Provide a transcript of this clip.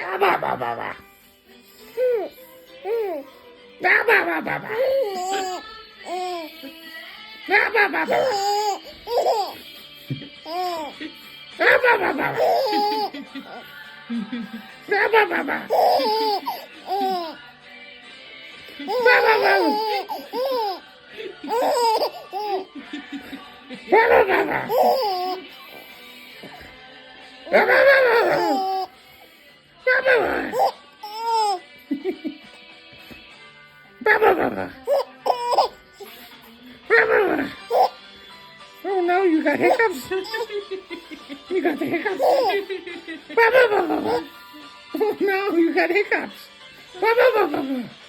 Ba ba ba ba. Ba ba ba ba ba. Ba ba ba ba. Ba ba ba ba. Ba ba ba ba. Ba ba ba. Ba ba ba ba. Ba ba ba ba. Ba ba ba. Ba ba ba ba. Ba ba ba. Oh no, you got hiccups. You got the hiccups. Ba ba ba ba ba. Oh no, you got hiccups. Ba ba ba ba ba.